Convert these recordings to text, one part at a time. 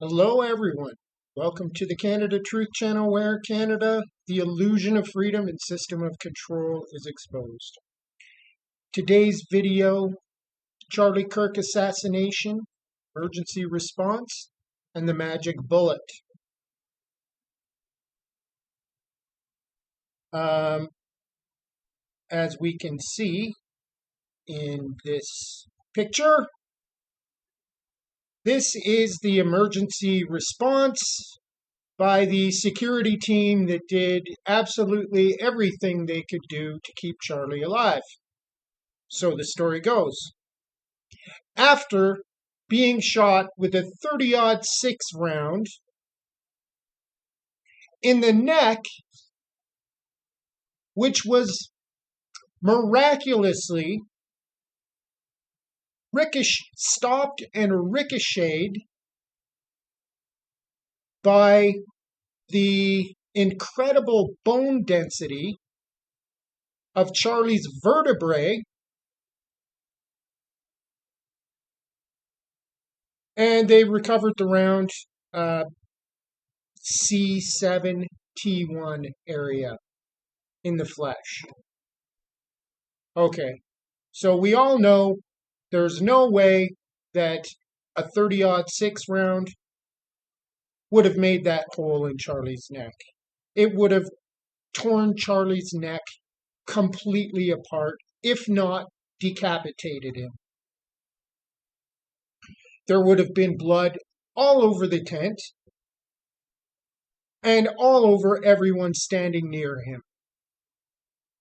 Hello, everyone. Welcome to the Canada Truth Channel, where Canada, the illusion of freedom and system of control is exposed. Today's video, Charlie Kirk assassination, emergency response, and the magic bullet. As we can see in this picture, this is the emergency response by the security team that did absolutely everything they could do to keep Charlie alive. So the story goes. After being shot with a 30-06 round in the neck, which was miraculously stopped and ricocheted by the incredible bone density of Charlie's vertebrae, and they recovered the round C7T1 area in the flesh. Okay, so we all know there's no way that a 30-06 round would have made that hole in Charlie's neck. It would have torn Charlie's neck completely apart, if not decapitated him. There would have been blood all over the tent and all over everyone standing near him.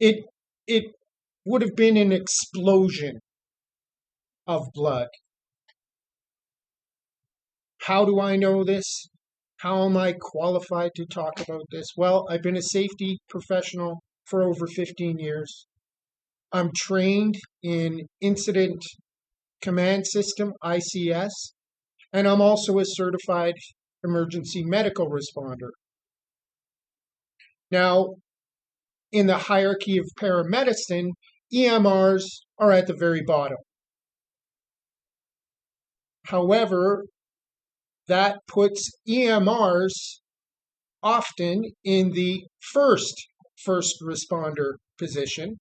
It would have been an explosion of blood. How do I know this? How am I qualified to talk about this? Well, I've been a safety professional for over 15 years. I'm trained in Incident Command System, ICS, and I'm also a certified emergency medical responder. Now, in the hierarchy of paramedicine, EMRs are at the very bottom. However, that puts EMRs often in the first responder position.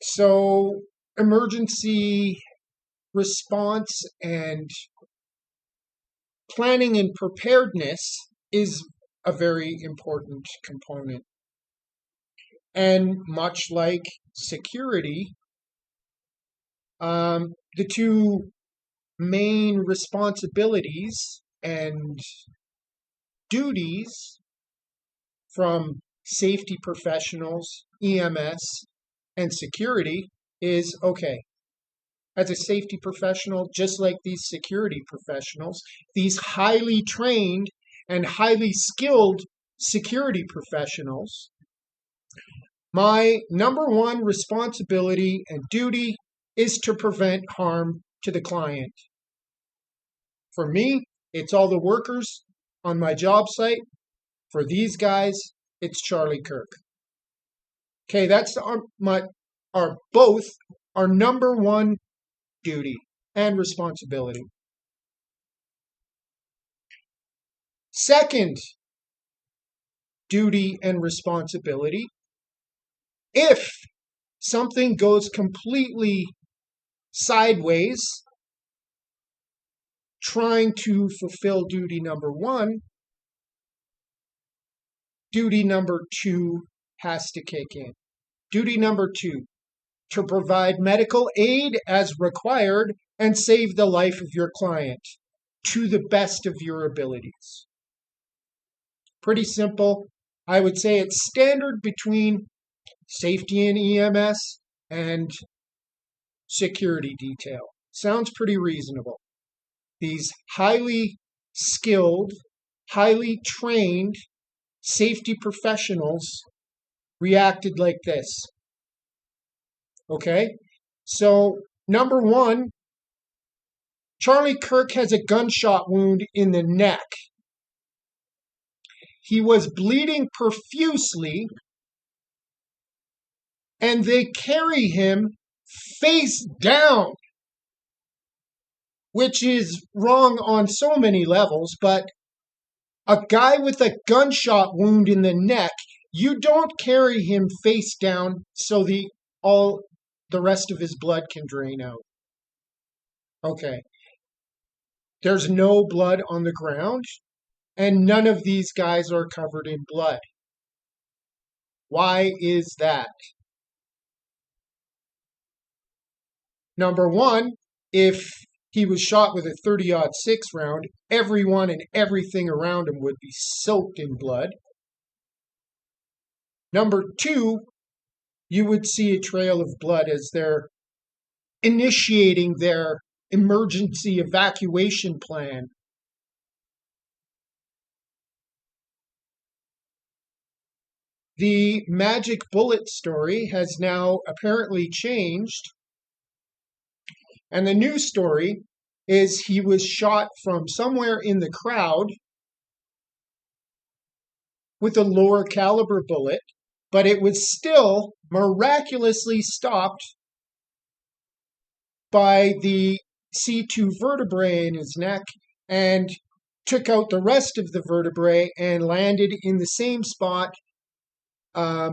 So emergency response and planning and preparedness is a very important component. And much like security, the two main responsibilities and duties from safety professionals, EMS, and security is, okay, as a safety professional, just like these security professionals, these highly trained and highly skilled security professionals, my number one responsibility and duty is to prevent harm to the client. For me, it's all the workers on my job site. For these guys, it's Charlie Kirk. Okay, that's both our number one duty and responsibility. Second duty and responsibility, if something goes completely sideways, trying to fulfill duty number one, duty number two has to kick in. Duty number two, to provide medical aid as required and save the life of your client to the best of your abilities. Pretty simple. I would say it's standard between safety and EMS and security detail. Sounds pretty reasonable. These highly skilled, highly trained safety professionals reacted like this. Okay? So, number one, Charlie Kirk has a gunshot wound in the neck. He was bleeding profusely, and they carry him face down which is wrong on so many levels, but a guy with a gunshot wound in the neck, you don't carry him face down so all the rest of his blood can drain out. Okay. There's no blood on the ground, and none of these guys are covered in blood. Why is that? Number one, if he was shot with a 30-06 round, everyone and everything around him would be soaked in blood. Number two, you would see a trail of blood as they're initiating their emergency evacuation plan. The magic bullet story has now apparently changed. And the new story is he was shot from somewhere in the crowd with a lower caliber bullet, but it was still miraculously stopped by the C2 vertebrae in his neck and took out the rest of the vertebrae and landed in the same spot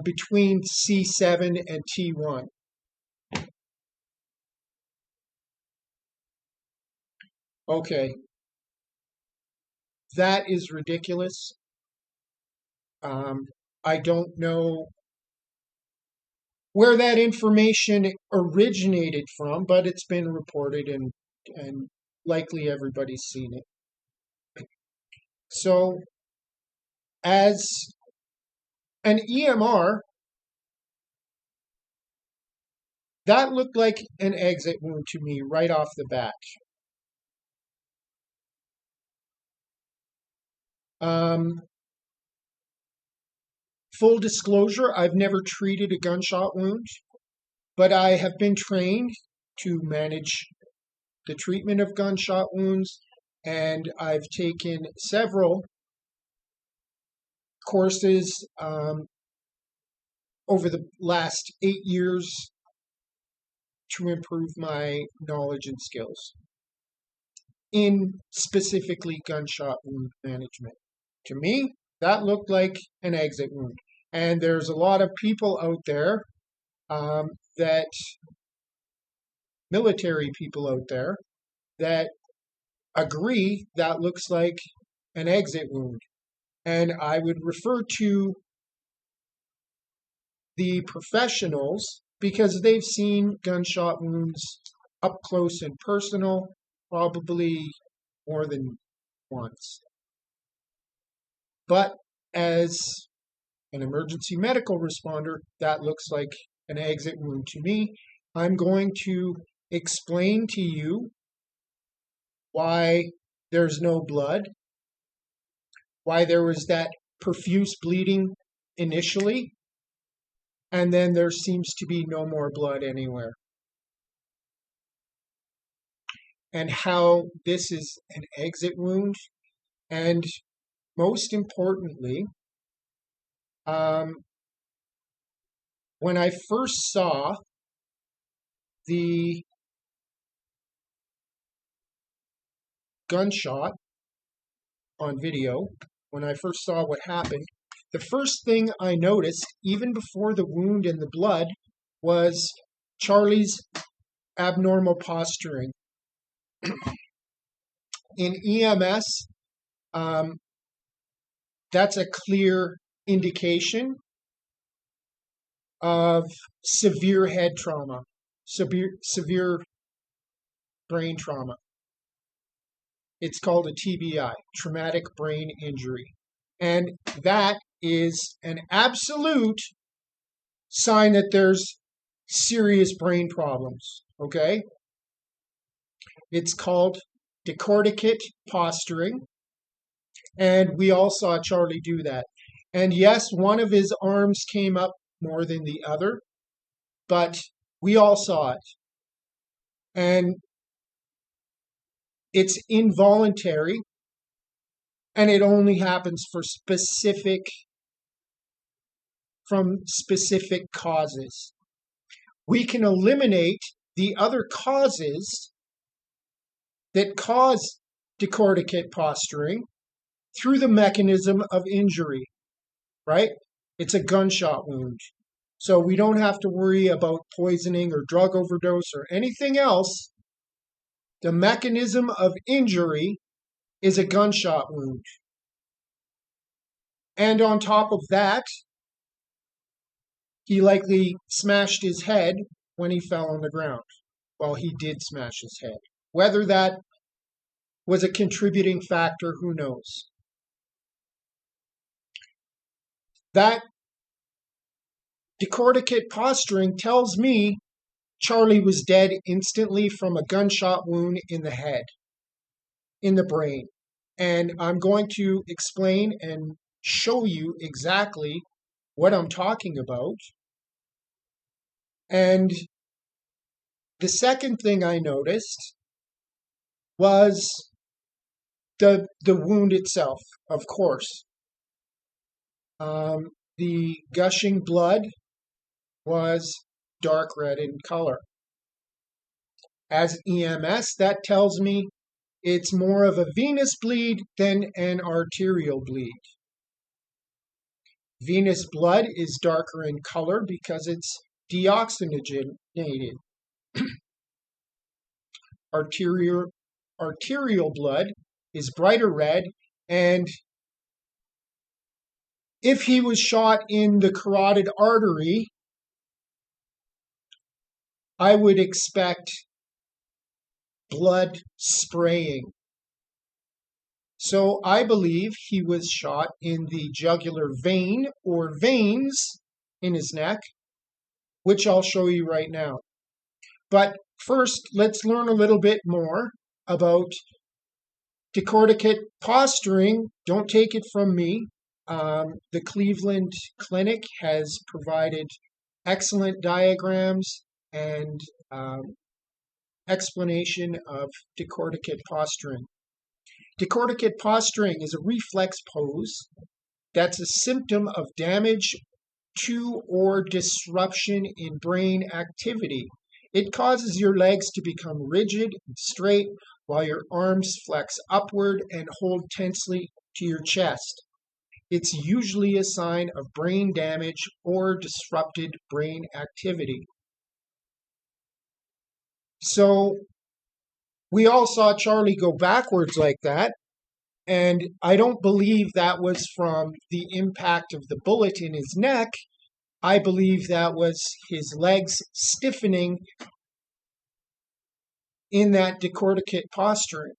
between C7 and T1. Okay, that is ridiculous. I don't know where that information originated from, but it's been reported and likely everybody's seen it. So, as an EMR, that looked like an exit wound to me right off the bat. Full disclosure, I've never treated a gunshot wound, but I have been trained to manage the treatment of gunshot wounds, and I've taken several courses over the last 8 years to improve my knowledge and skills in specifically gunshot wound management. To me, that looked like an exit wound. And there's a lot of people out there that military people out there that agree that looks like an exit wound. And I would refer to the professionals because they've seen gunshot wounds up close and personal, probably more than once. But as an emergency medical responder, that looks like an exit wound to me. I'm going to explain to you why there's no blood, why there was that profuse bleeding initially, and then there seems to be no more blood anywhere. And how this is an exit wound, and most importantly, when I first saw the gunshot on video, when I first saw what happened, the first thing I noticed, even before the wound and the blood, was Charlie's abnormal posturing. In EMS, that's a clear indication of severe head trauma, severe brain trauma. It's called a TBI, traumatic brain injury. And that is an absolute sign that there's serious brain problems, okay? It's called decorticate posturing. And we all saw Charlie do that. And yes, one of his arms came up more than the other, but we all saw it. And it's involuntary, and it only happens from specific causes. We can eliminate the other causes that cause decorticate posturing through the mechanism of injury, right? It's a gunshot wound. So we don't have to worry about poisoning or drug overdose or anything else. The mechanism of injury is a gunshot wound. And on top of that, he likely smashed his head when he fell on the ground. Well, he did smash his head. Whether that was a contributing factor, who knows? That decorticate posturing tells me Charlie was dead instantly from a gunshot wound in the head, in the brain. And I'm going to explain and show you exactly what I'm talking about. And the second thing I noticed was the wound itself, of course. The gushing blood was dark red in color. As EMS, that tells me it's more of a venous bleed than an arterial bleed. Venous blood is darker in color because it's deoxygenated. Arterial blood is brighter red, and if he was shot in the carotid artery, I would expect blood spraying. So I believe he was shot in the jugular vein or veins in his neck, which I'll show you right now. But first, let's learn a little bit more about decorticate posturing. Don't take it from me. The Cleveland Clinic has provided excellent diagrams and explanation of decorticate posturing. Decorticate posturing is a reflex pose that's a symptom of damage to or disruption in brain activity. It causes your legs to become rigid and straight while your arms flex upward and hold tensely to your chest. It's usually a sign of brain damage or disrupted brain activity. So we all saw Charlie go backwards like that, and I don't believe that was from the impact of the bullet in his neck. I believe that was his legs stiffening in that decorticate posturing,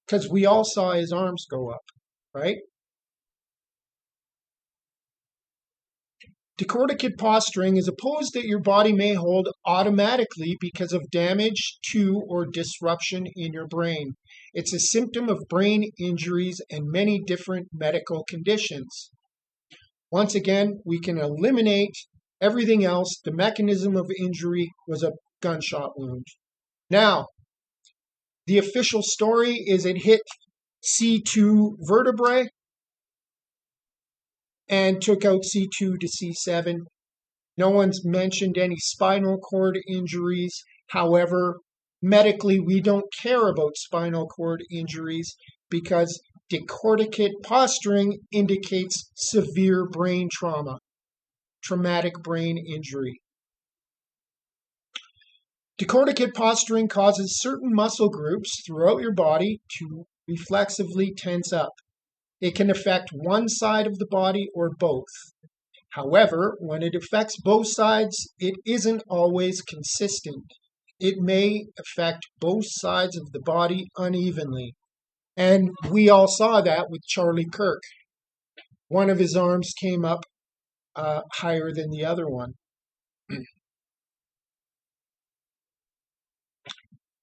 because we all saw his arms go up, right? Decorticate posturing is a pose that your body may hold automatically because of damage to or disruption in your brain. It's a symptom of brain injuries and many different medical conditions. Once again, we can eliminate everything else. The mechanism of injury was a gunshot wound. Now, the official story is it hit C2 vertebrae and took out C2 to C7. No one's mentioned any spinal cord injuries. However, medically, we don't care about spinal cord injuries because decorticate posturing indicates severe brain trauma, traumatic brain injury. Decorticate posturing causes certain muscle groups throughout your body to reflexively tense up. It can affect one side of the body or both. However, when it affects both sides, it isn't always consistent. It may affect both sides of the body unevenly. And we all saw that with Charlie Kirk. One of his arms came up higher than the other one.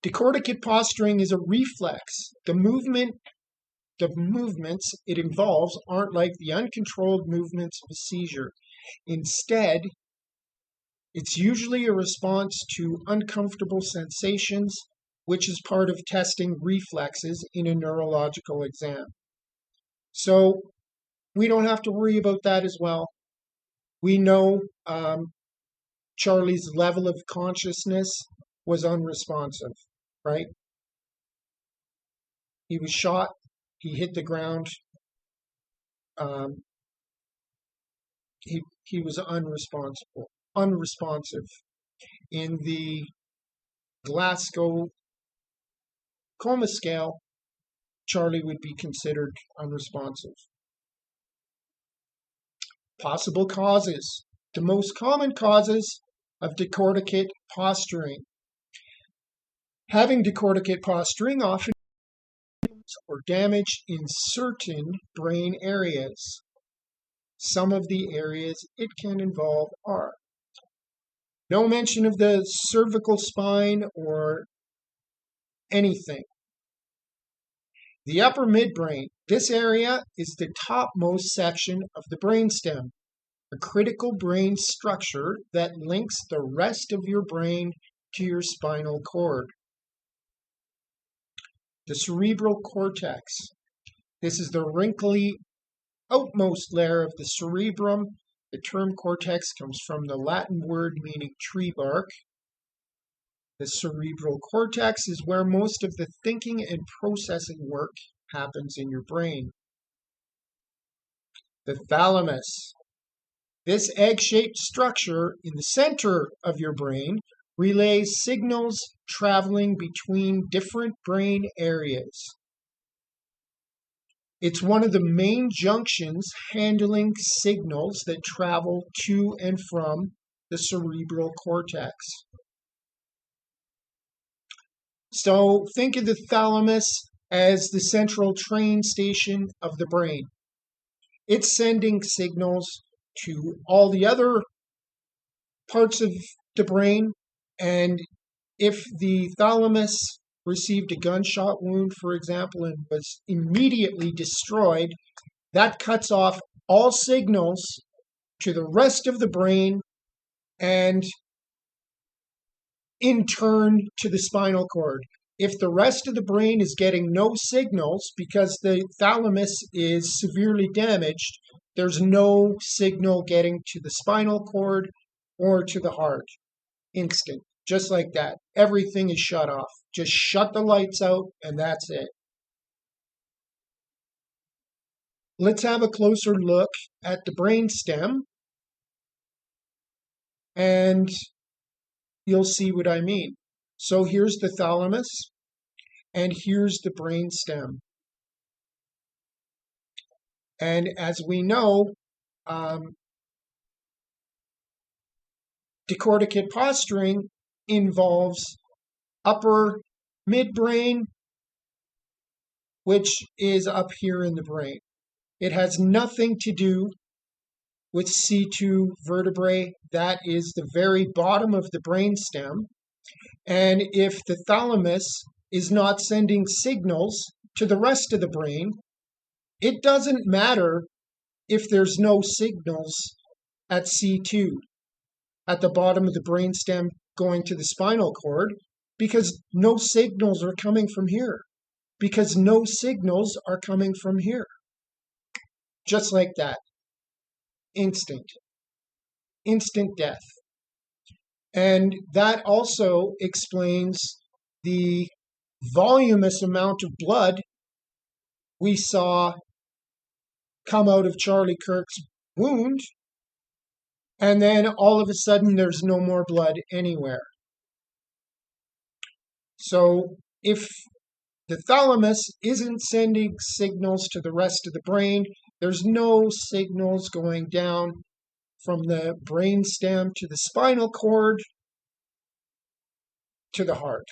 Decorticate posturing is a reflex. The movements it involves aren't like the uncontrolled movements of a seizure. Instead, it's usually a response to uncomfortable sensations, which is part of testing reflexes in a neurological exam. So we don't have to worry about that as well. We know Charlie's level of consciousness was unresponsive, right? He was shot. He hit the ground. Um, he was unresponsive. In the Glasgow coma scale, Charlie would be considered unresponsive. Possible causes. The most common causes of decorticate posturing. Having decorticate posturing often or damage in certain brain areas. Some of the areas it can involve are no mention of the cervical spine or anything. The upper midbrain. This area is the topmost section of the brainstem, a critical brain structure that links the rest of your brain to your spinal cord. The cerebral cortex. This is the wrinkly outmost layer of the cerebrum. The term cortex comes from the Latin word meaning tree bark. The cerebral cortex is where most of the thinking and processing work happens in your brain. The thalamus. This egg-shaped structure in the center of your brain relays signals traveling between different brain areas. It's one of the main junctions handling signals that travel to and from the cerebral cortex. So think of the thalamus as the central train station of the brain. It's sending signals to all the other parts of the brain, and if the thalamus received a gunshot wound, for example, and was immediately destroyed, that cuts off all signals to the rest of the brain and in turn to the spinal cord. If the rest of the brain is getting no signals because the thalamus is severely damaged, there's no signal getting to the spinal cord or to the heart. Instant. Just like that. Everything is shut off. Just shut the lights out and that's it. Let's have a closer look at the brainstem and you'll see what I mean. So here's the thalamus and here's the brainstem. And as we know, decorticate posturing involves upper midbrain, which is up here in the brain. It has nothing to do with C2 vertebrae. That is the very bottom of the brainstem. And if the thalamus is not sending signals to the rest of the brain, it doesn't matter if there's no signals at C2, at the bottom of the brainstem going to the spinal cord, because no signals are coming from here. Because no signals are coming from here. Just like that. Instant death. And that also explains the voluminous amount of blood we saw come out of Charlie Kirk's wound, and then all of a sudden there's no more blood anywhere. So if the thalamus isn't sending signals to the rest of the brain, there's no signals going down from the brainstem to the spinal cord to the heart.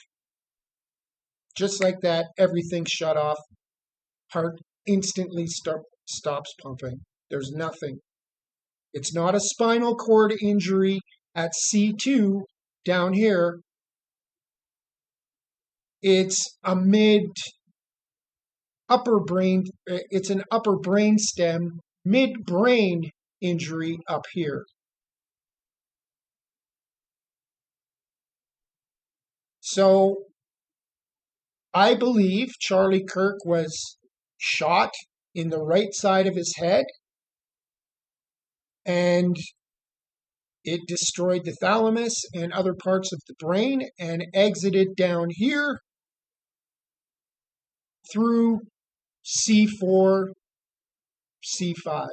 Just like that, everything's shut off. Heart instantly stops pumping. There's nothing. It's not a spinal cord injury at C2 down here. It's a upper brain stem, mid-brain injury up here. So I believe Charlie Kirk was shot in the right side of his head, and it destroyed the thalamus and other parts of the brain and exited down here through C4, C5.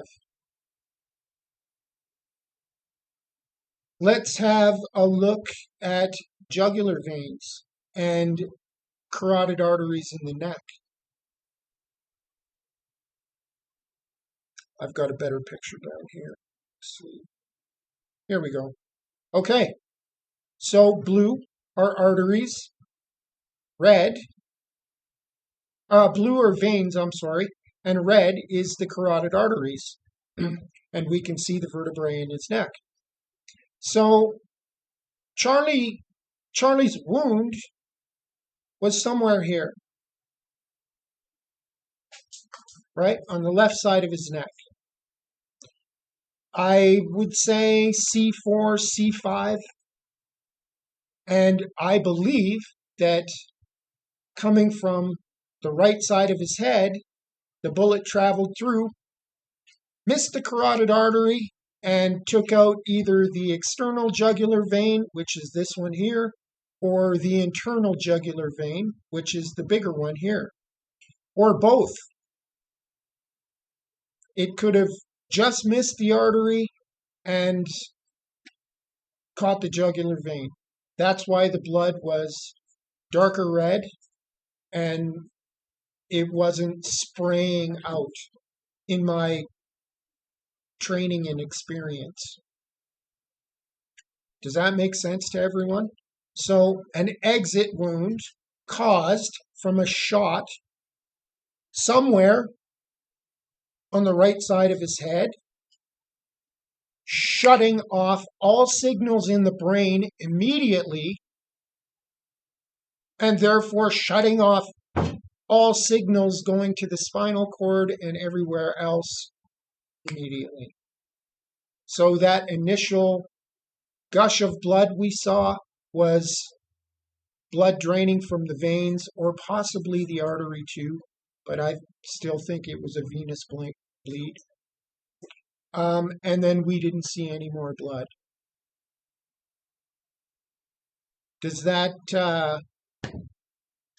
Let's have a look at jugular veins and carotid arteries in the neck. I've got a better picture down here. Let's see. Here we go. Okay, so blue are arteries, red, blue are veins, I'm sorry, and red is the carotid arteries. And we can see the vertebrae in his neck. So Charlie's wound was somewhere here, right, on the left side of his neck. I would say C4, C5, and I believe that coming from the right side of his head, the bullet traveled through, missed the carotid artery, and took out either the external jugular vein, which is this one here, or the internal jugular vein, which is the bigger one here, or both. It could have just missed the artery and caught the jugular vein. That's why the blood was darker red and it wasn't spraying out, in my training and experience. Does that make sense to everyone? So an exit wound caused from a shot somewhere on the right side of his head, shutting off all signals in the brain immediately, and therefore shutting off all signals going to the spinal cord and everywhere else immediately. So that initial gush of blood we saw was blood draining from the veins, or possibly the artery too, but I still think it was a venous bleed. And then we didn't see any more blood. Does that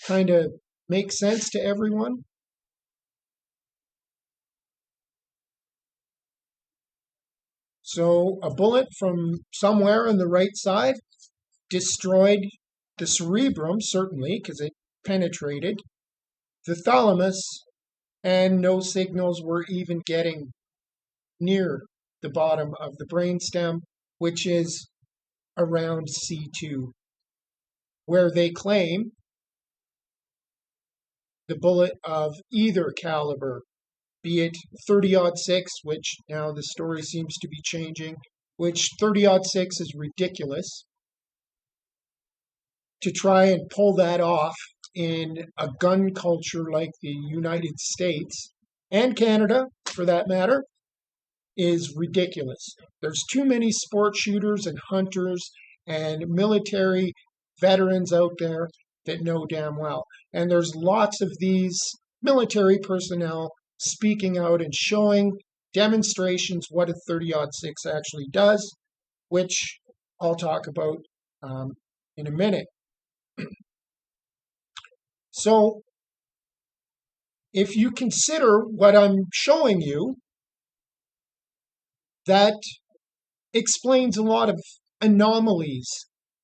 kind of make sense to everyone? So a bullet from somewhere on the right side destroyed the cerebrum, certainly, because it penetrated the thalamus, and no signals were even getting near the bottom of the brainstem, which is around C2, where they claim the bullet of either caliber, be it 30-06, which now the story seems to be changing, which 30-06 is ridiculous, to try and pull that off in a gun culture like the United States, and Canada for that matter, is ridiculous. There's too many sport shooters and hunters and military veterans out there that know damn well. And there's lots of these military personnel speaking out and showing demonstrations what a 30-06 actually does, which I'll talk about in a minute. So if you consider what I'm showing you, that explains a lot of anomalies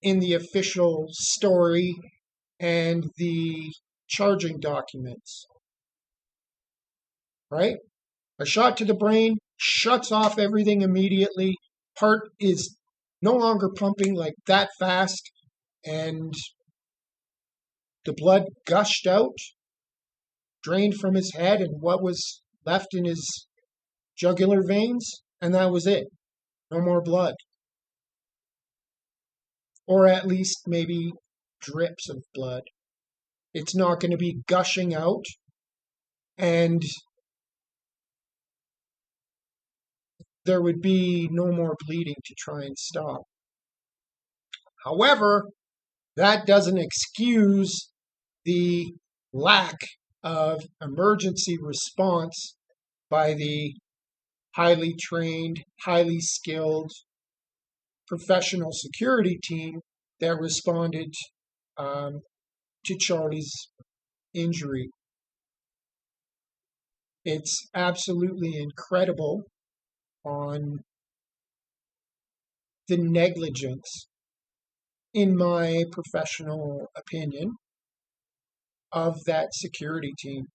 in the official story and the charging documents, right? A shot to the brain shuts off everything immediately. Heart is no longer pumping like that fast, and the blood gushed out, drained from his head, and what was left in his jugular veins, and that was it. No more blood. Or at least maybe drips of blood. It's not going to be gushing out, and there would be no more bleeding to try and stop. However, that doesn't excuse the lack of emergency response by the highly trained, highly skilled professional security team that responded to Charlie's injury. It's absolutely incredible on the negligence, in my professional opinion, of that security team.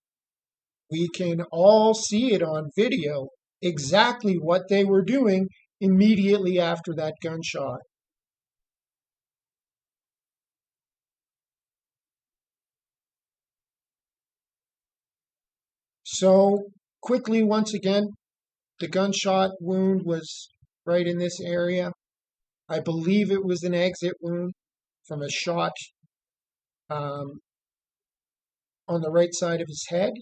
We can all see it on video, exactly what they were doing immediately after that gunshot. So, quickly, once again, the gunshot wound was right in this area. I believe it was an exit wound from a shot um, on the right side of his head,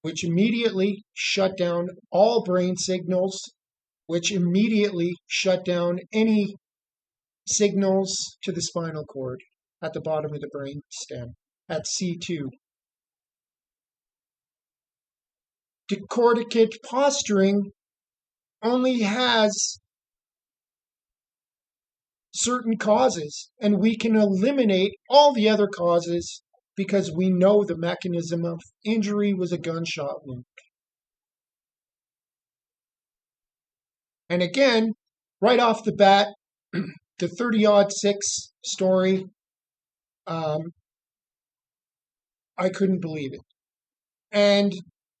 which immediately shut down all brain signals, which immediately shut down any signals to the spinal cord at the bottom of the brain stem at C2. Decorticate posturing only has certain causes, and we can eliminate all the other causes because we know the mechanism of injury was a gunshot wound. And again, right off the bat, the 30-06 story, I couldn't believe it. And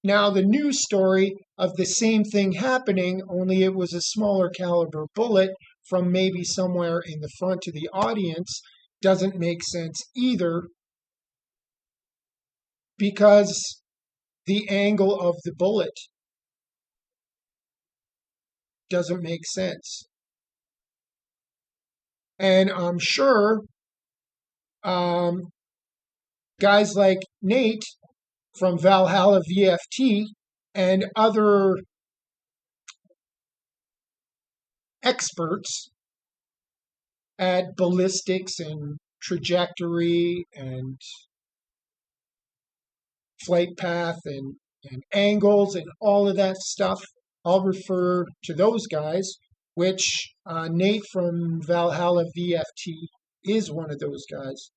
now the news story of the same thing happening, only it was a smaller caliber bullet from maybe somewhere in the front of the audience, doesn't make sense either, because the angle of the bullet doesn't make sense. And I'm sure guys like Nate from Valhalla VFT and other experts at ballistics and trajectory and flight path and angles and all of that stuff, I'll refer to those guys, which Nate from Valhalla VFT is one of those guys.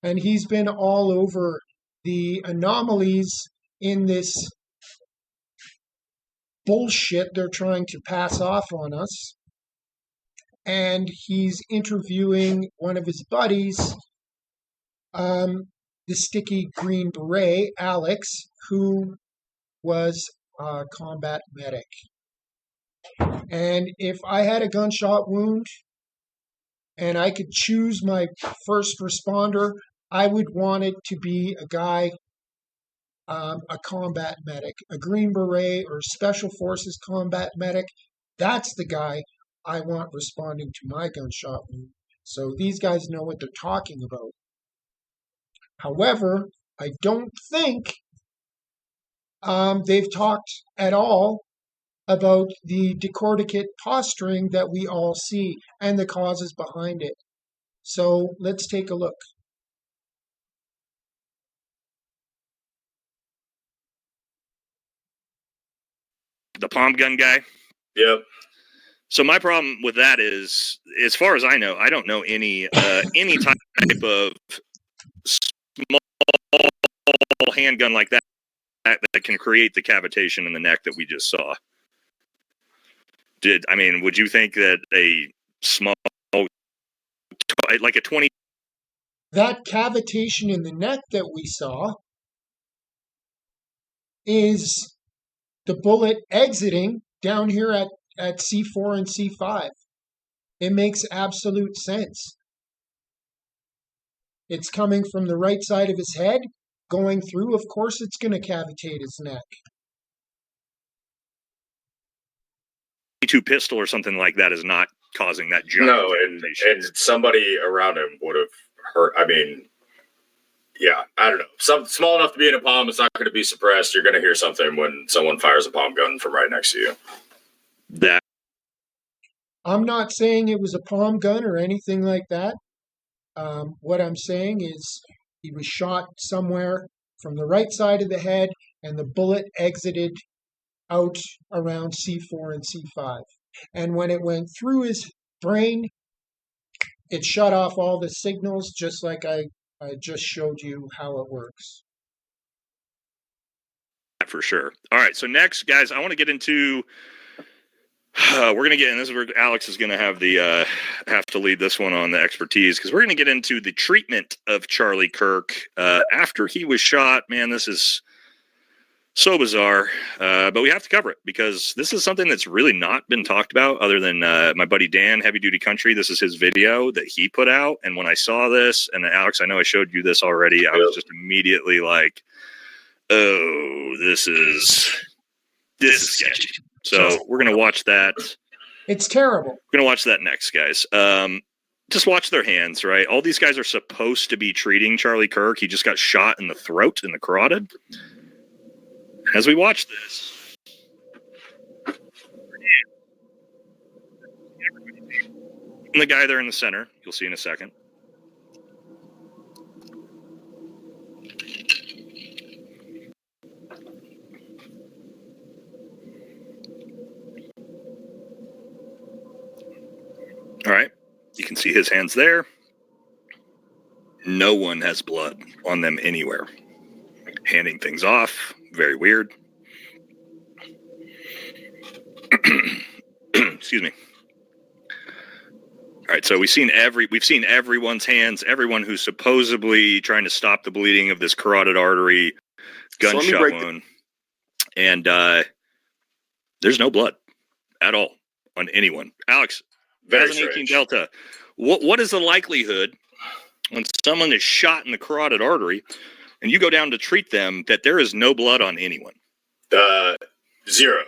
And he's been all over the anomalies in this bullshit they're trying to pass off on us. And he's interviewing one of his buddies, the sticky green beret, Alex, who was a combat medic. And if I had a gunshot wound and I could choose my first responder, I would want it to be a guy, a combat medic, a Green Beret or Special Forces combat medic. That's the guy I want responding to my gunshot wound. So these guys know what they're talking about. However, I don't think they've talked at all about the decorticate posturing that we all see and the causes behind it. So let's take a look. The palm gun guy? Yep. So my problem with that is, as far as I know, I don't know any type of small handgun like that can create the cavitation in the neck that we just saw. Would you think that a small, like a 20... That cavitation in the neck that we saw is the bullet exiting down here at C4 and C5. It makes absolute sense. It's coming from the right side of his head, going through. Of course it's going to cavitate his neck. .22 pistol or something like that is not causing that giant cavitation. And somebody around him would have hurt. I mean, yeah, I don't know. Some small enough to be in a palm, it's not going to be suppressed. You're going to hear something when someone fires a palm gun from right next to you. I'm not saying it was a palm gun or anything like that. What I'm saying is he was shot somewhere from the right side of the head, and the bullet exited out around C4 and C5. And when it went through his brain, it shut off all the signals, just like I just showed you how it works. for sure. All right, so next, guys, I want to get into. We're going to get in. This is where Alex is going to have to lead this one on the expertise, because we're going to get into the treatment of Charlie Kirk after he was shot. Man, this is so bizarre, but we have to cover it because this is something that's really not been talked about other than my buddy Dan, Heavy Duty Country. This is his video that he put out. And when I saw this, and Alex, I know I showed you this already, I was just immediately like, oh, this is sketchy. So we're going to watch that. It's terrible. We're going to watch that next, guys. Just watch their hands, right? All these guys are supposed to be treating Charlie Kirk. He just got shot in the throat, in the carotid. As we watch this, and the guy there in the center, you'll see in a second. All right, you can see his hands there. No one has blood on them anywhere. Handing things off, very weird. Excuse me. All right, so we've seen everyone's hands, everyone who's supposedly trying to stop the bleeding of this carotid artery gunshot wound, and there's no blood at all on anyone. Alex, 2018 Delta, what is the likelihood when someone is shot in the carotid artery and you go down to treat them that there is no blood on anyone? Zero.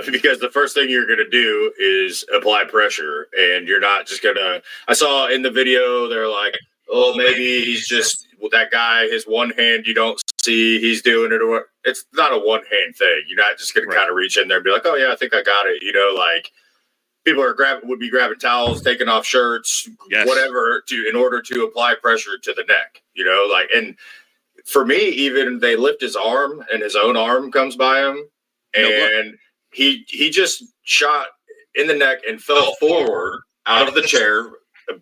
Because the first thing you're going to do is apply pressure, and you're not just going to. I saw in the video, they're like, oh, maybe he's just that guy, his one hand you don't see, he's doing it. Or it's not a one hand thing. You're not just going to kind of reach in there and be like, oh, yeah, I think I got it. You know, like people would be grabbing towels, taking off shirts, whatever, in order to apply pressure to the neck, you know, like, and for me, even they lift his arm and his own arm comes by him, and he just shot in the neck and fell forward out of the chair.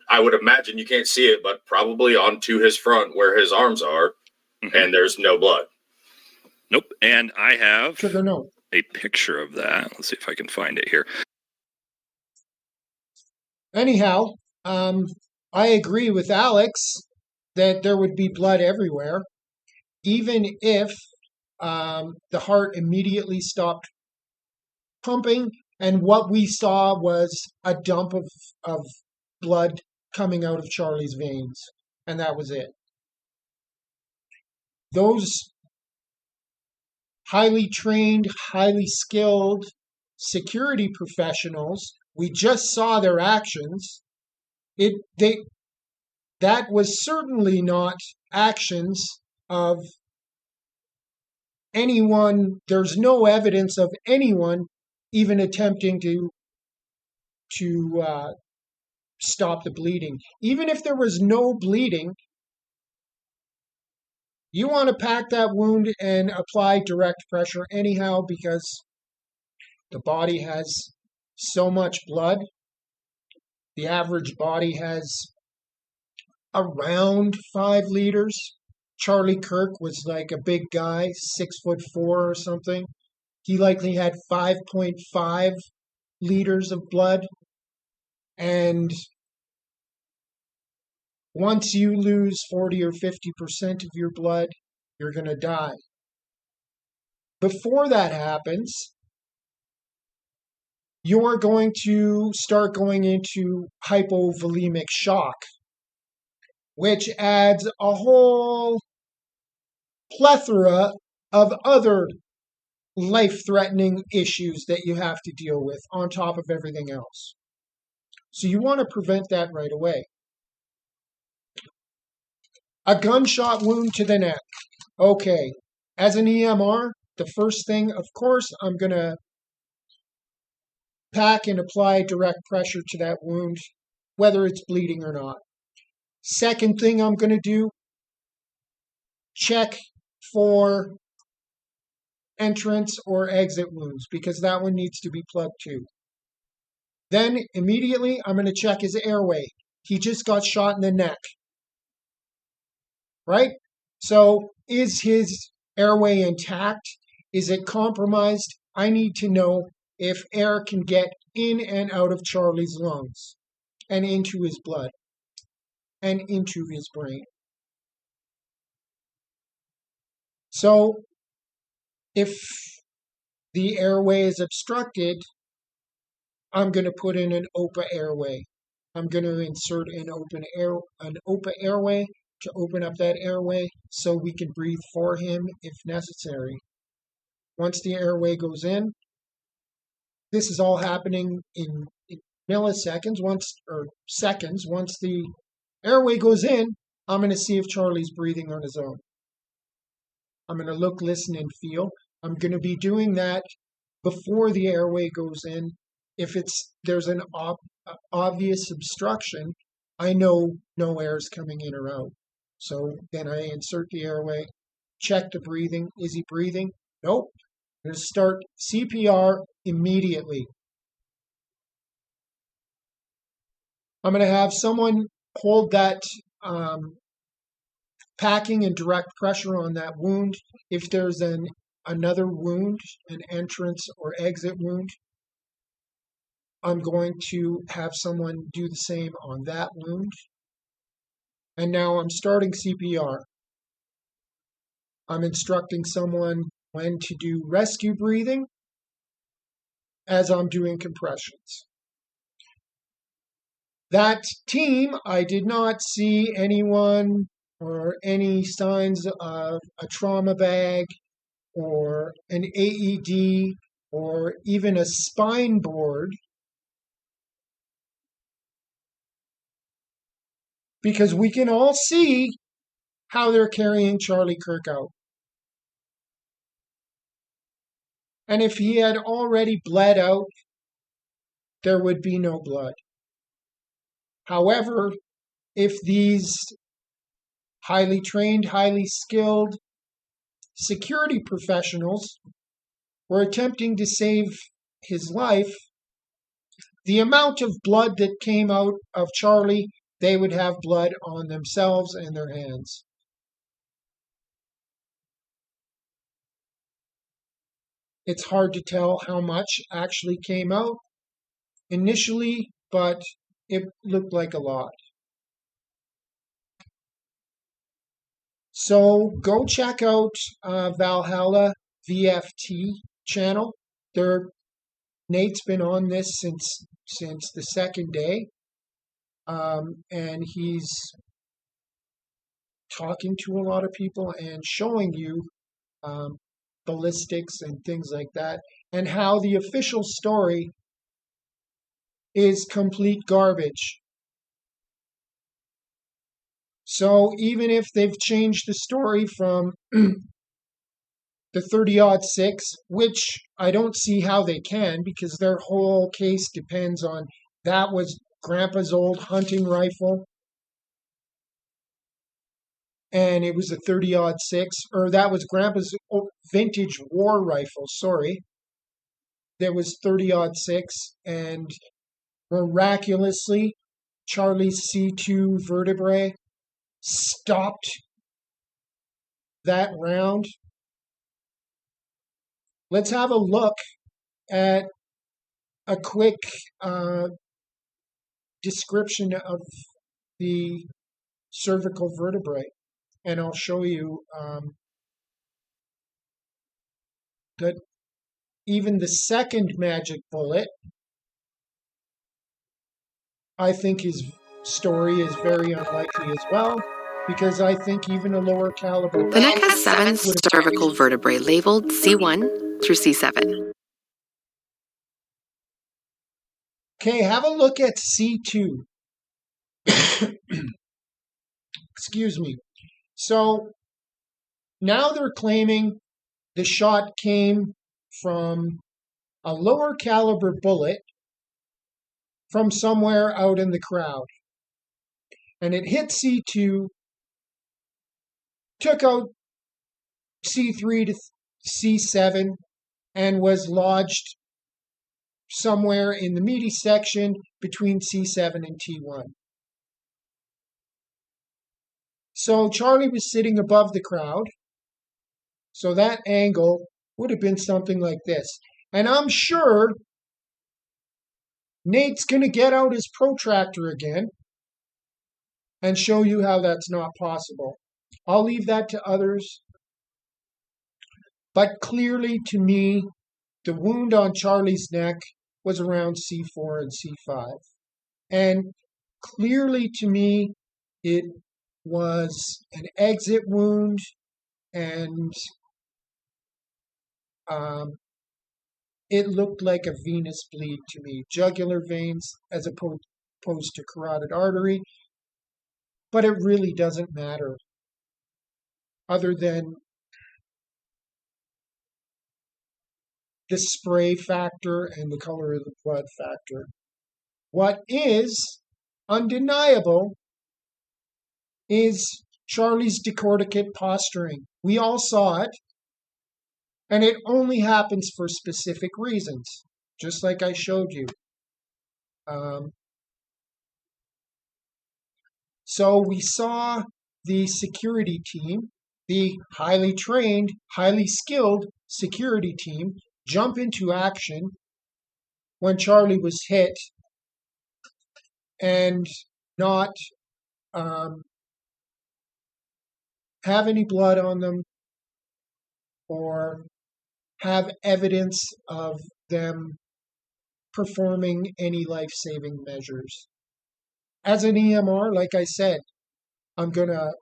I would imagine you can't see it, but probably onto his front where his arms are, and there's no blood. Nope. And I have a picture of that. Let's see if I can find it here. Anyhow, I agree with Alex that there would be blood everywhere, even if the heart immediately stopped pumping, and what we saw was a dump of blood coming out of Charlie's veins, and that was it. Those highly trained, highly skilled security professionals, we just saw their actions. That was certainly not actions of anyone. There's no evidence of anyone even attempting to stop the bleeding. Even if there was no bleeding, you want to pack that wound and apply direct pressure anyhow, because the body has so much blood. The average body has around 5 liters. Charlie Kirk was like a big guy, 6'4" or something. He likely had 5.5 liters of blood. And once you lose 40 or 50% of your blood, you're going to die. Before that happens, you're going to start going into hypovolemic shock, which adds a whole plethora of other life-threatening issues that you have to deal with on top of everything else. So you want to prevent that right away. A gunshot wound to the neck. Okay, as an EMR, the first thing, of course, I'm going to pack and apply direct pressure to that wound, whether it's bleeding or not. Second thing I'm going to do, check for entrance or exit wounds, because that one needs to be plugged too. Then immediately I'm going to check his airway. He just got shot in the neck, right? So is his airway intact? Is it compromised? I need to know if air can get in and out of Charlie's lungs and into his blood and into his brain. So if the airway is obstructed, I'm going to put in an OPA airway. I'm going to insert an OPA airway to open up that airway so we can breathe for him if necessary. Once the airway goes in, this is all happening in milliseconds, seconds. Once the airway goes in, I'm going to see if Charlie's breathing on his own. I'm going to look, listen, and feel. I'm going to be doing that before the airway goes in. If there's an obvious obstruction, I know no air is coming in or out. So then I insert the airway, check the breathing. Is he breathing? Nope. I'm going to start CPR immediately. I'm going to have someone hold that packing and direct pressure on that wound. If there's another wound, an entrance or exit wound, I'm going to have someone do the same on that wound. And now I'm starting CPR. I'm instructing someone when to do rescue breathing as I'm doing compressions. That team, I did not see anyone or any signs of a trauma bag or an AED or even a spine board, because we can all see how they're carrying Charlie Kirk out. And if he had already bled out, there would be no blood. However, if these highly trained, highly skilled security professionals were attempting to save his life, the amount of blood that came out of Charlie, they would have blood on themselves and their hands. It's hard to tell how much actually came out initially, but it looked like a lot. So go check out Valhalla VFT channel. Nate's been on this since the second day, and he's talking to a lot of people and showing you ballistics and things like that, and how the official story is complete garbage. So even if they've changed the story from the 30-06, which I don't see how they can, because their whole case depends on that was Grandpa's old hunting rifle, and it was a 30-06, or that was Grandpa's vintage war rifle, sorry. There was 30-06, and miraculously, Charlie's C2 vertebrae stopped that round. Let's have a look at a quick description of the cervical vertebrae, and I'll show you that even the second magic bullet, I think his story is very unlikely as well, because I think even a lower caliber... The neck has 7 cervical vertebrae labeled C1 through C7. Okay, have a look at C2. Excuse me. So now they're claiming the shot came from a lower caliber bullet from somewhere out in the crowd. And it hit C2, took out C3 to C7, and was lodged somewhere in the meaty section between C7 and T1. So Charlie was sitting above the crowd, so that angle would have been something like this. And I'm sure Nate's going to get out his protractor again and show you how that's not possible. I'll leave that to others. But clearly, to me, the wound on Charlie's neck was around C4 and C5. And clearly, to me, it was an exit wound, and it looked like a venous bleed to me, jugular veins as opposed to carotid artery. But it really doesn't matter, other than the spray factor and the color of the blood factor. What is undeniable is Charlie's decorticate posturing. We all saw it, and it only happens for specific reasons, just like I showed you. So we saw the security team, the highly trained, highly skilled security team, jump into action when Charlie was hit and not have any blood on them or have evidence of them performing any life-saving measures. As an EMR, like I said, I'm going to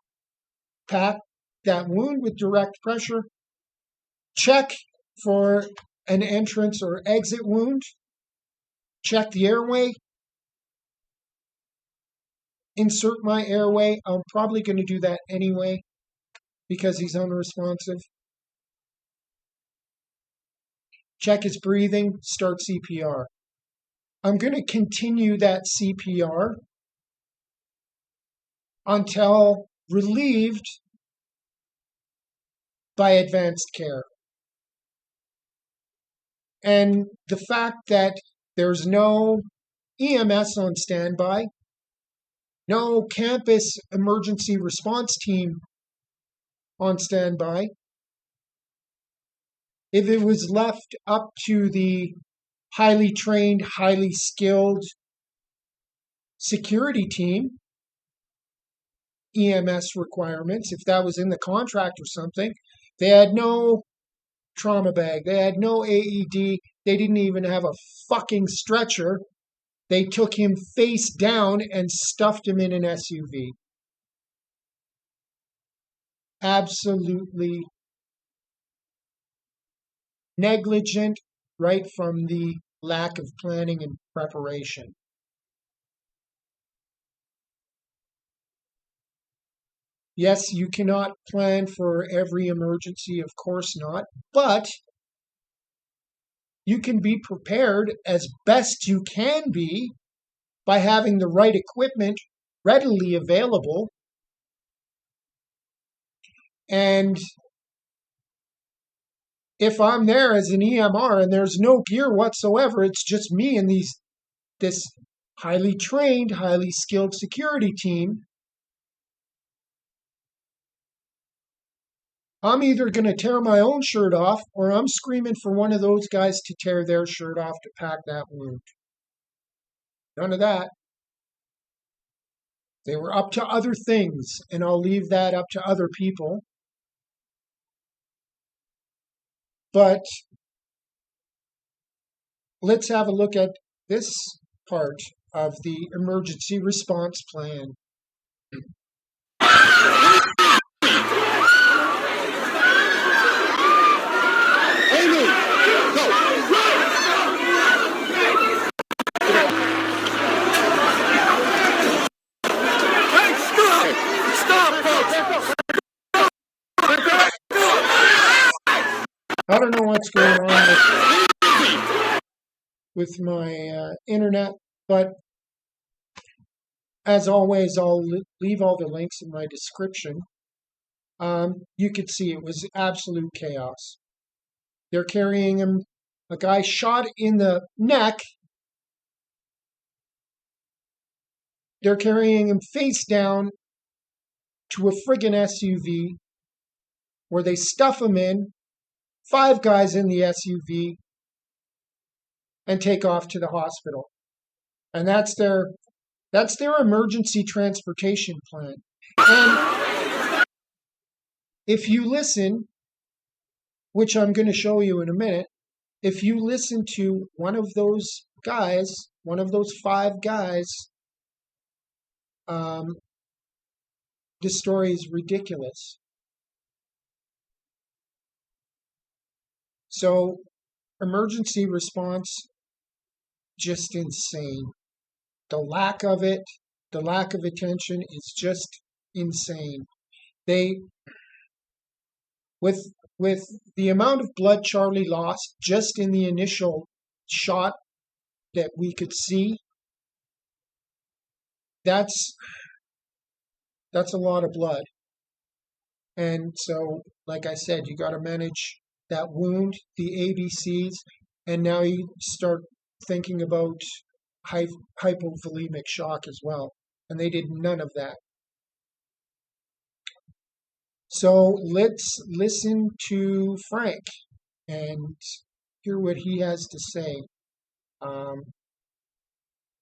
pat that wound with direct pressure, check for an entrance or exit wound, check the airway, insert my airway. I'm probably going to do that anyway because he's unresponsive. Check his breathing, start CPR. I'm going to continue that CPR until relieved by advanced care. And the fact that there's no EMS on standby, no campus emergency response team on standby, if it was left up to the highly trained, highly skilled security team, EMS requirements, if that was in the contract or something, they had no trauma bag, they had no AED, they didn't even have a fucking stretcher. They took him face down and stuffed him in an SUV. Absolutely negligent right from the lack of planning and preparation. Yes, you cannot plan for every emergency, of course not, but you can be prepared as best you can be by having the right equipment readily available. And if I'm there as an EMR and there's no gear whatsoever, it's just me and this highly trained, highly skilled security team, I'm either going to tear my own shirt off or I'm screaming for one of those guys to tear their shirt off to pack that wound. None of that. They were up to other things, and I'll leave that up to other people. But let's have a look at this part of the emergency response plan. I don't know what's going on with my internet, but as always, I'll leave all the links in my description. You could see it was absolute chaos. They're carrying him, a guy shot in the neck. They're carrying him face down to a friggin' SUV where they stuff him in. 5 guys in the SUV and take off to the hospital. And that's their emergency transportation plan. And if you listen, which I'm going to show you in a minute, if you listen to one of those guys, one of those 5 guys, the story is ridiculous. So, emergency response, just insane. The lack of it, the lack of attention is just insane. They, with the amount of blood Charlie lost just in the initial shot that we could see, that's a lot of blood. And so, like I said, you got to manage that wound, the ABCs, and now you start thinking about hypovolemic shock as well. And they did none of that. So let's listen to Frank and hear what he has to say.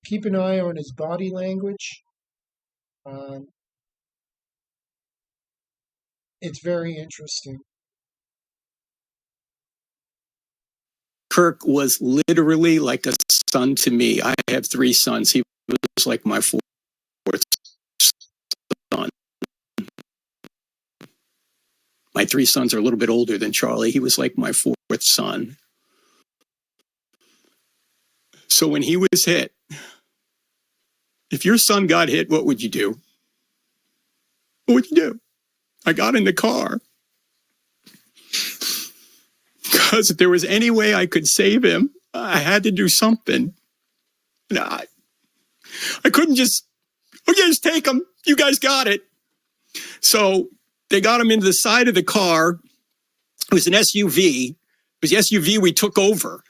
Keep an eye on his body language. It's very interesting. Kirk was literally like a son to me. I have 3 sons. He was like my 4th son. My 3 sons are a little bit older than Charlie. He was like my 4th son. So when he was hit, if your son got hit, what would you do? What would you do? I got in the car. Because if there was any way I could save him, I had to do something. And I couldn't just, just take him. You guys got it. So they got him into the side of the car. It was an SUV. It was the SUV we took over.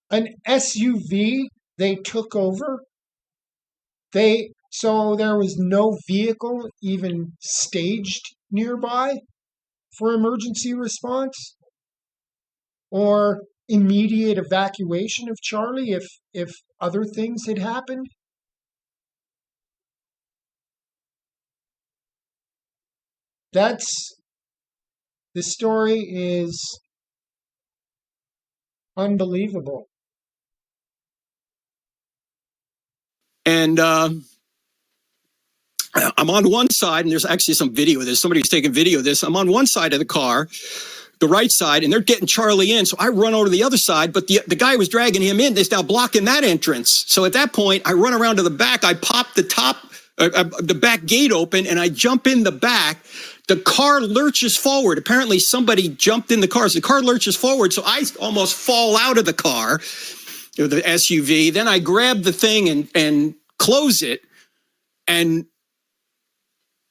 An SUV they took over? So there was no vehicle even staged nearby for emergency response or immediate evacuation of Charlie if other things had happened? The story is unbelievable. And I'm on one side, and there's actually some video of this. Somebody's taking video of this. I'm on one side of the car, the right side, and they're getting Charlie in. So I run over to the other side, but the guy was dragging him in. They're now blocking that entrance. So at that point, I run around to the back. I pop the back gate open, and I jump in the back. The car lurches forward. Apparently, somebody jumped in the car. So the car lurches forward, so I almost fall out of the car, the SUV. Then I grab the thing and close it, and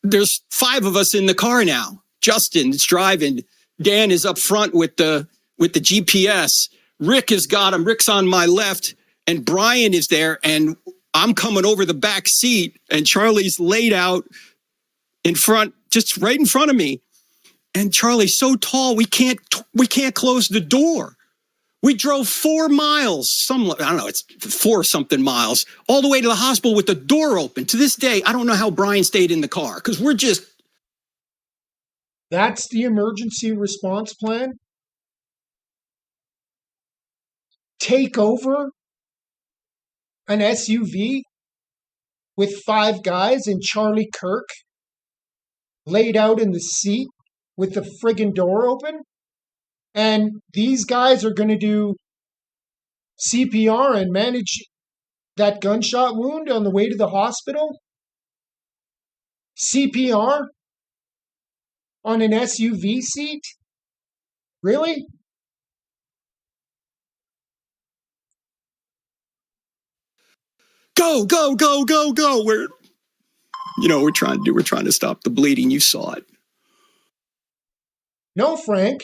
there's 5 of us in the car now. Justin is driving. Dan is up front with the GPS. Rick has got him. Rick's on my left, and Brian is there, and I'm coming over the back seat, and Charlie's laid out in front, just right in front of me. And Charlie's so tall, we can't close the door. We drove 4 miles, I don't know, it's 4 something miles, all the way to the hospital with the door open. To this day, I don't know how Brian stayed in the car, because we're just... That's the emergency response plan? Take over an SUV with 5 guys and Charlie Kirk laid out in the seat with the friggin' door open? And these guys are going to do CPR and manage that gunshot wound on the way to the hospital? CPR on an SUV seat? Really? Go, go, go, go, go. We're trying to stop the bleeding. You saw it. No, Frank.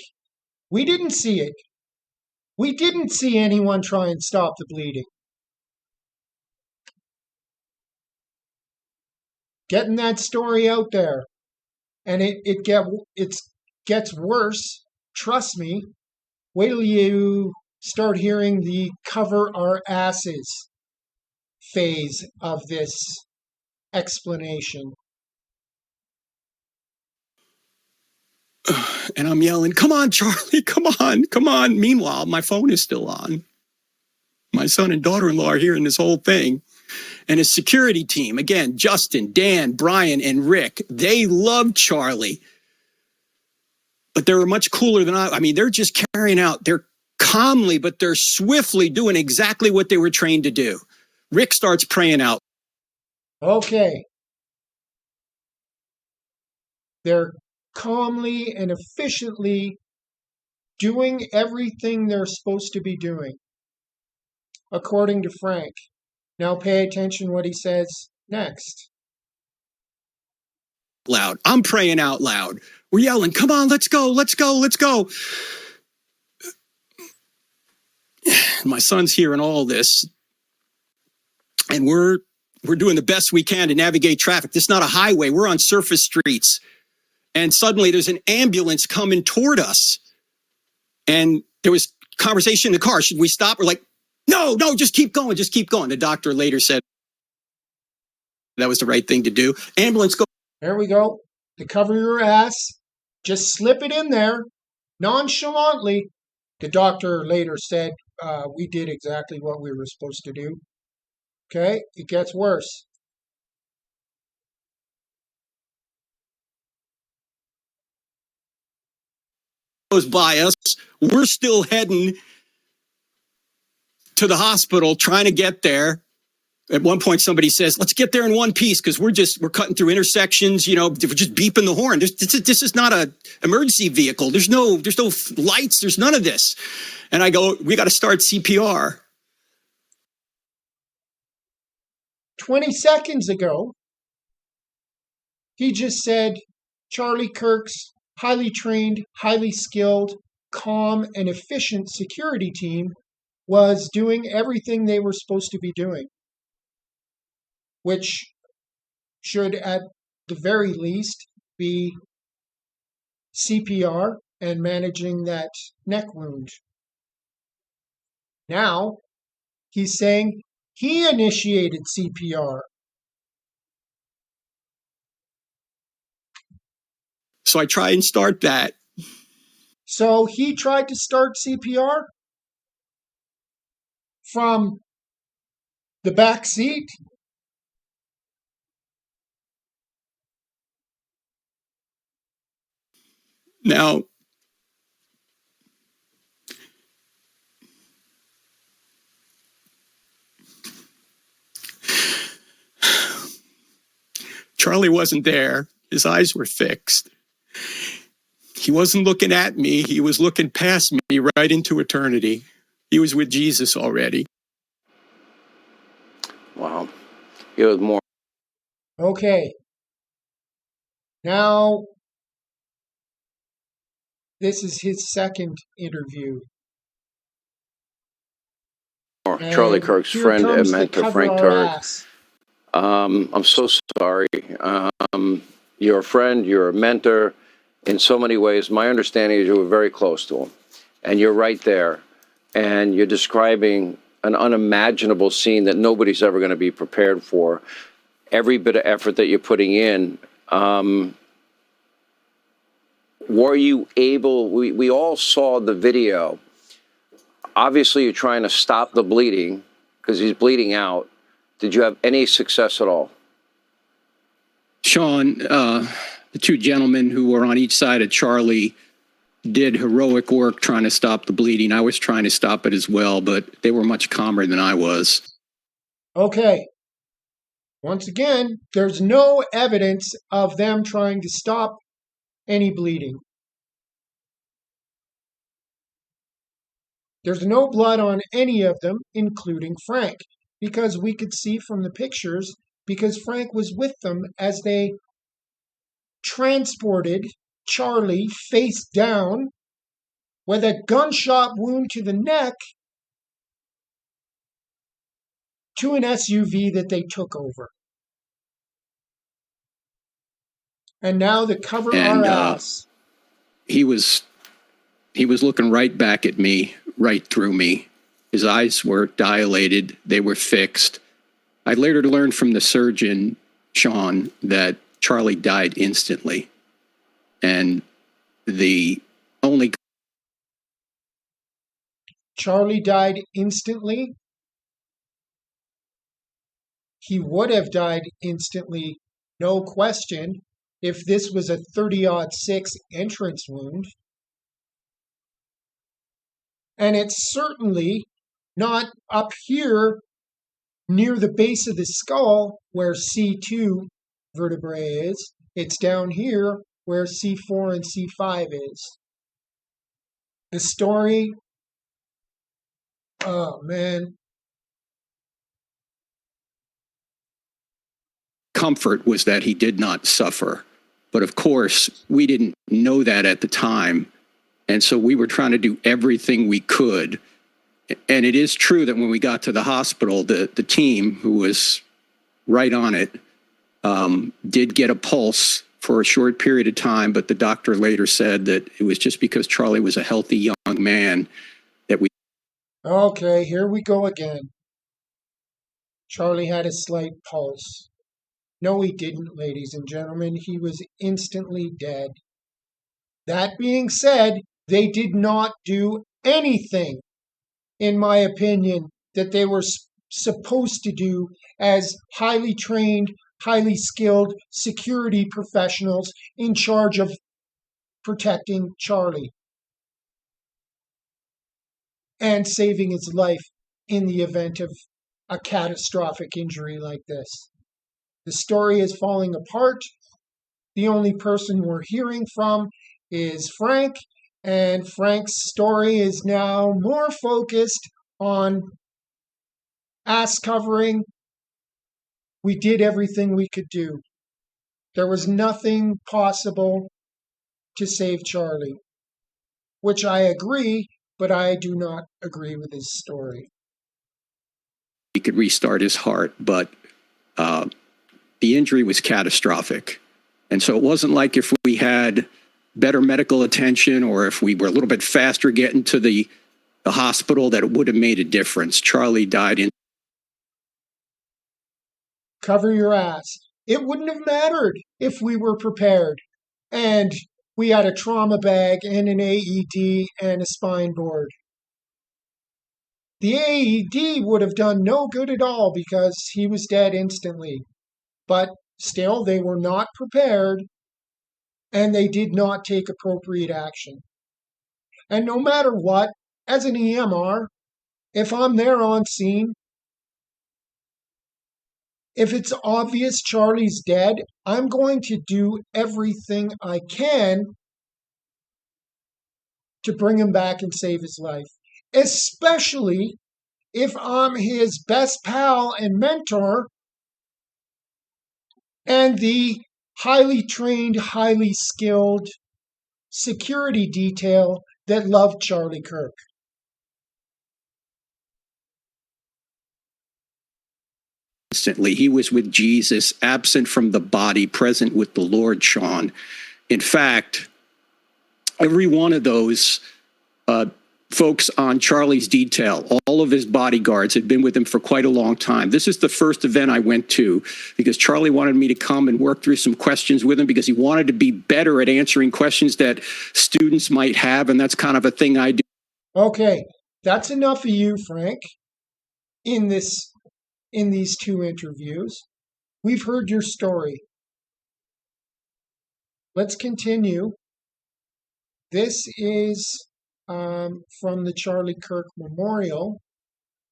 We didn't see it. We didn't see anyone try and stop the bleeding. Getting that story out there. And it gets worse trust me, wait till you start hearing the cover our asses phase of this explanation. And I'm yelling, come on, Charlie, come on, come on. Meanwhile, my phone is still on. My son and daughter-in-law are hearing this whole thing. And his security team, again, Justin, Dan, Brian, and Rick, they love Charlie. But they're much cooler than I mean, they're just carrying out, they're calmly, but they're swiftly doing exactly what they were trained to do. Rick starts praying out. Okay. They're calmly and efficiently doing everything they're supposed to be doing, according to Frank. Now pay attention what he says next. Loud. I'm praying out loud. We're yelling, come on, let's go, let's go, let's go. My son's hearing all this. And we're doing the best we can to navigate traffic. This is not a highway. We're on surface streets. And suddenly there's an ambulance coming toward us. And there was conversation in the car. Should we stop? We're like, no, just keep going, just keep going. The doctor later said that was the right thing to do. Ambulance go. There we go. To cover your ass, just slip it in there nonchalantly. The doctor later said, we did exactly what we were supposed to do. Okay, it gets worse. Goes by us. We're still heading to the hospital, trying to get there. At one point, somebody says, let's get there in one piece because we're cutting through intersections, we're just beeping the horn. This is not an emergency vehicle. There's no lights. There's none of this. And I go, we got to start CPR. 20 seconds ago, he just said Charlie Kirk's highly trained, highly skilled, calm, and efficient security team was doing everything they were supposed to be doing, which should at the very least be CPR and managing that neck wound. Now, he's saying he initiated CPR. So I try and start that. So he tried to start CPR from the back seat. Now, Charlie wasn't there. His eyes were fixed. He wasn't looking at me. He was looking past me right into eternity. He was with Jesus already. Wow. It was more. Okay. Now, this is his second interview. Charlie Kirk's friend and mentor, Frank Turk. I'm so sorry. You're a friend, you're a mentor. In so many ways, my understanding is you were very close to him. And you're right there. And you're describing an unimaginable scene that nobody's ever going to be prepared for. Every bit of effort that you're putting in. Were you able, we all saw the video. Obviously, you're trying to stop the bleeding because he's bleeding out. Did you have any success at all? Sean, the two gentlemen who were on each side of Charlie did heroic work trying to stop the bleeding. I was trying to stop it as well, but they were much calmer than I was. Okay. Once again, there's no evidence of them trying to stop any bleeding. There's no blood on any of them, including Frank, because we could see from the pictures, because Frank was with them as they transported Charlie face down with a gunshot wound to the neck to an SUV that they took over. And now to cover our ass. He was He was looking right back at me, right through me. His eyes were dilated. They were fixed. I later learned from the surgeon, Sean, that Charlie died instantly. And the only... Charlie died instantly? He would have died instantly, no question, if this was a 30-06 entrance wound. And it's certainly not up here near the base of the skull where C2 vertebrae is. It's down here where C4 and C5 is. The story, oh man. Comfort was that he did not suffer. But of course, we didn't know that at the time. And so we were trying to do everything we could. And it is true that when we got to the hospital, the team, who was right on it, did get a pulse for a short period of time. But the doctor later said that it was just because Charlie was a healthy young man that we... Okay, here we go again. Charlie had a slight pulse. No, he didn't, ladies and gentlemen. He was instantly dead. That being said, they did not do anything, in my opinion, that they were supposed to do as highly trained, highly skilled security professionals in charge of protecting Charlie and saving his life in the event of a catastrophic injury like this. The story is falling apart. The only person we're hearing from is Frank, and Frank's story is now more focused on ass covering. We did everything we could do. There was nothing possible to save Charlie, which I agree, but I do not agree with his story. He could restart his heart, but the injury was catastrophic. And so it wasn't like if we had better medical attention or if we were a little bit faster getting to the hospital that it would have made a difference. Charlie died in... Cover your ass. It wouldn't have mattered if we were prepared and we had a trauma bag and an AED and a spine board. The AED would have done no good at all because he was dead instantly. But still, they were not prepared and they did not take appropriate action. And no matter what, as an EMR, if I'm there on scene, if it's obvious Charlie's dead, I'm going to do everything I can to bring him back and save his life, especially if I'm his best pal and mentor and the highly trained, highly skilled security detail that loved Charlie Kirk. Instantly, he was with Jesus, absent from the body, present with the Lord, Sean. In fact, every one of those folks on Charlie's detail, all of his bodyguards had been with him for quite a long time. This is the first event I went to because Charlie wanted me to come and work through some questions with him because he wanted to be better at answering questions that students might have, and that's kind of a thing I do. Okay, that's enough of you, Frank, in these two interviews. We've heard your story. Let's continue. This is from the Charlie Kirk Memorial,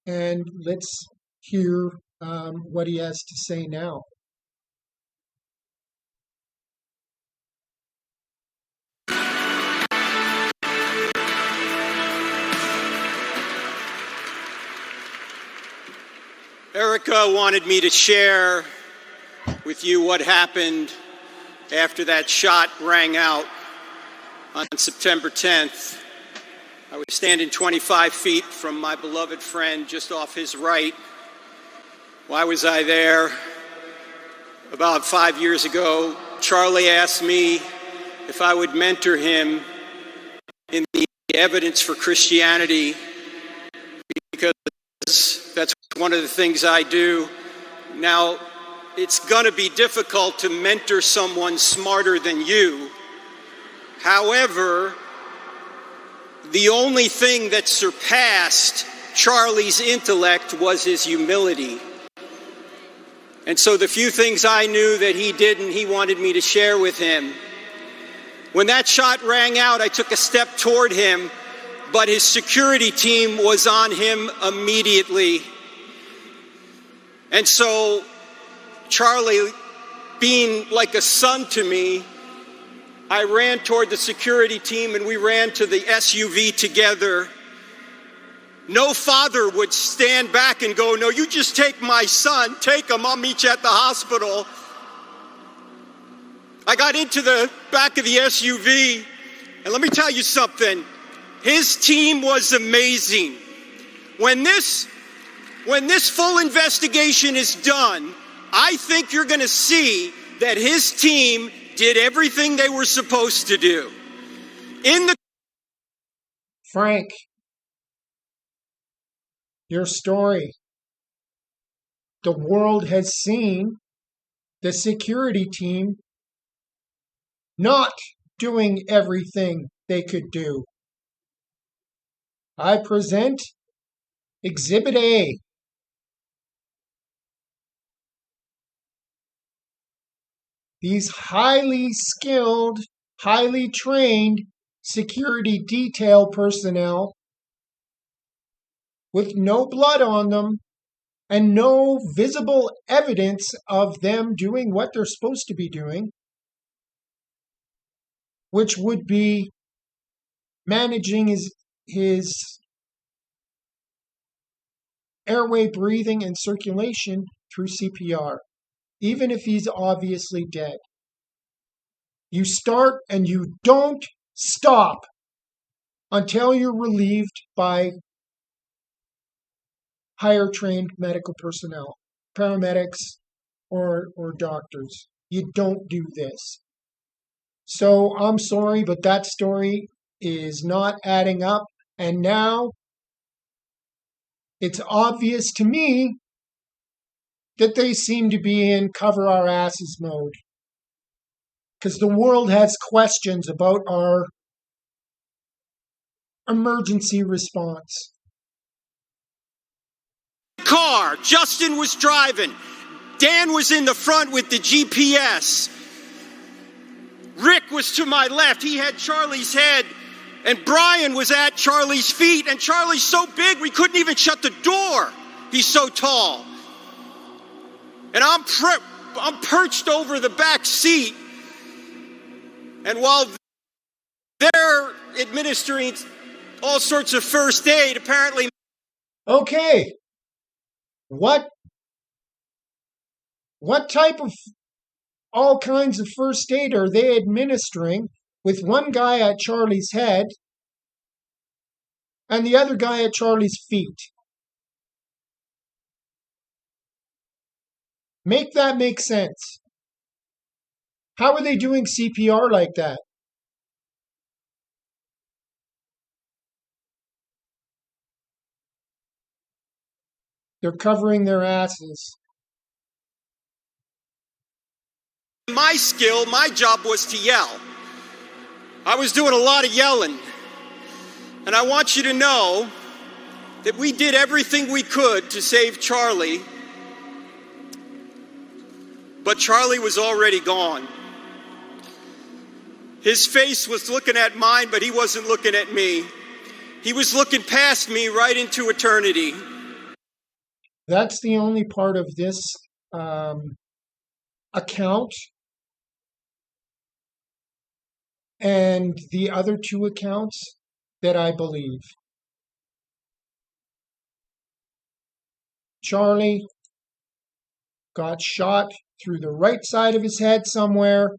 and let's hear what he has to say now. Erica wanted me to share with you what happened after that shot rang out on September 10th. I was standing 25 feet from my beloved friend just off his right. Why was I there? About 5 years ago, Charlie asked me if I would mentor him in the evidence for Christianity, because that's one of the things I do. Now, it's going to be difficult to mentor someone smarter than you. However, the only thing that surpassed Charlie's intellect was his humility. And so the few things I knew that he didn't, he wanted me to share with him. When that shot rang out, I took a step toward him, but his security team was on him immediately. And so Charlie, being like a son to me, I ran toward the security team and we ran to the SUV together. No father would stand back and go, "No, you just take my son, take him, I'll meet you at the hospital." I got into the back of the SUV, and let me tell you something. His team was amazing. When this full investigation is done, I think you're going to see that his team did everything they were supposed to do. Frank, your story. The world has seen the security team not doing everything they could do. I present Exhibit A. These highly skilled, highly trained security detail personnel with no blood on them and no visible evidence of them doing what they're supposed to be doing, which would be managing his airway breathing and circulation through CPR, even if he's obviously dead. You start and you don't stop until you're relieved by higher trained medical personnel, paramedics or doctors. You don't do this. So I'm sorry, but that story is not adding up. And now it's obvious to me that they seem to be in cover our asses mode. Because the world has questions about our emergency response. Car, Justin was driving. Dan was in the front with the GPS. Rick was to my left. He had Charlie's head. And Brian was at Charlie's feet. And Charlie's so big we couldn't even shut the door. He's so tall. And I'm perched over the back seat. And while they're administering all sorts of first aid, apparently... Okay. What type of all kinds of first aid are they administering with one guy at Charlie's head and the other guy at Charlie's feet? Make that make sense. How are they doing CPR like that? They're covering their asses. My skill, my job was to yell. I was doing a lot of yelling. And I want you to know that we did everything we could to save Charlie. But Charlie was already gone. His face was looking at mine, but he wasn't looking at me. He was looking past me right into eternity. That's the only part of this account. And the other two accounts that I believe. Charlie got shot through the right side of his head somewhere,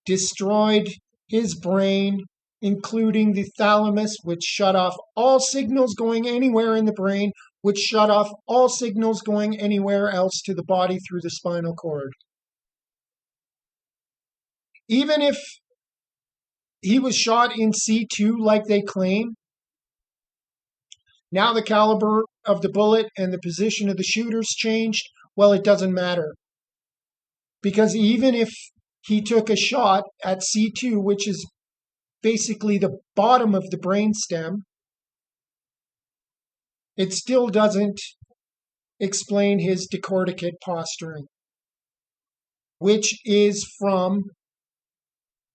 destroyed his brain, including the thalamus, which shut off all signals going anywhere in the brain, which shut off all signals going anywhere else to the body through the spinal cord. Even if he was shot in C2 like they claim. Now the caliber of the bullet and the position of the shooters changed. Well, it doesn't matter. Because even if he took a shot at C2, which is basically the bottom of the brainstem, it still doesn't explain his decorticate posturing, which is from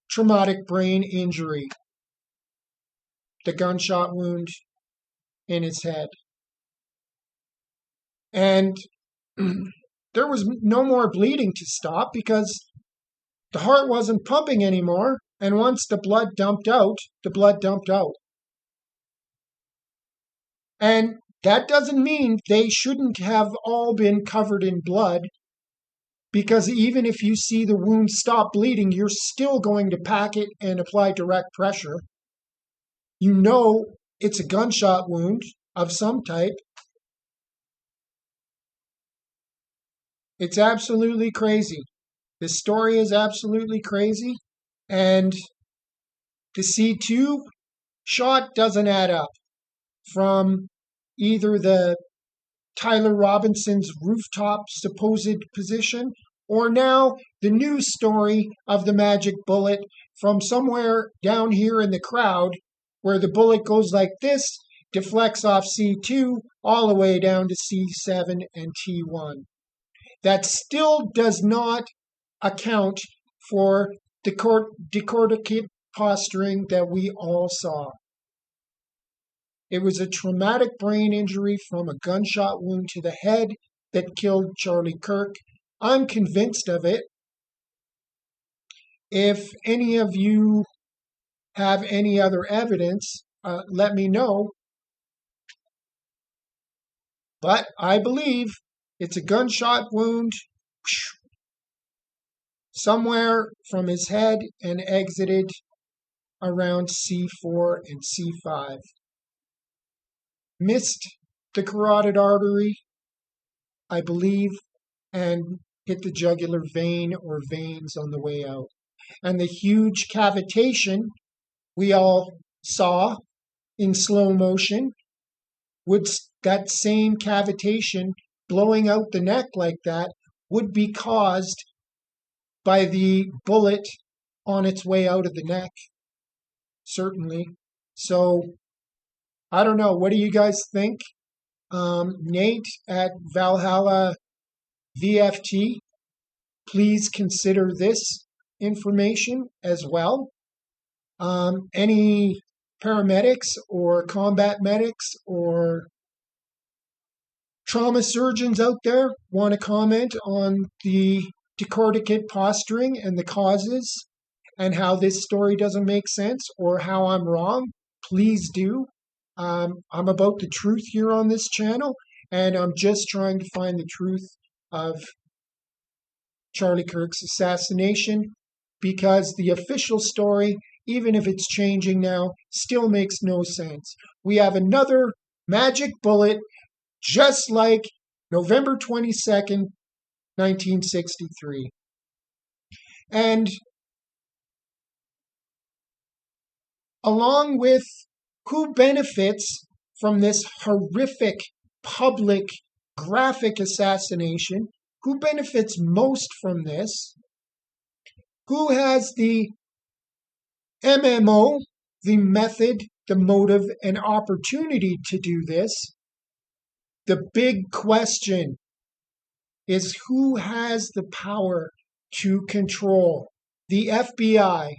traumatic brain injury, the gunshot wound in his head. And there was no more bleeding to stop because the heart wasn't pumping anymore. And once the blood dumped out, the blood dumped out. And that doesn't mean they shouldn't have all been covered in blood, because even if you see the wound stop bleeding, you're still going to pack it and apply direct pressure. You know it's a gunshot wound of some type. It's absolutely crazy. This story is absolutely crazy. And the C2 shot doesn't add up from either the Tyler Robinson's rooftop supposed position, or now the news story of the magic bullet from somewhere down here in the crowd, where the bullet goes like this, deflects off C2 all the way down to C7 and T1. That still does not account for the decorticate posturing that we all saw. It was a traumatic brain injury from a gunshot wound to the head that killed Charlie Kirk. I'm convinced of it. If any of you have any other evidence, let me know. But I believe it's a gunshot wound somewhere from his head and exited around C4 and C5. Missed the carotid artery, I believe, and hit the jugular vein or veins on the way out. And the huge cavitation we all saw in slow motion, would that same cavitation blowing out the neck like that would be caused by the bullet on its way out of the neck, certainly. So I don't know. What do you guys think? Nate at Valhalla VFT, please consider this information as well. Any paramedics or combat medics or trauma surgeons out there want to comment on the decorticate posturing and the causes and how this story doesn't make sense or how I'm wrong? Please do. I'm about the truth here on this channel, and I'm just trying to find the truth of Charlie Kirk's assassination, because the official story, even if it's changing now, still makes no sense. We have another magic bullet, just like November 22nd, 1963. And along with who benefits from this horrific public graphic assassination, who benefits most from this, who has the MMO, the method, the motive, and opportunity to do this. The big question is who has the power to control the FBI,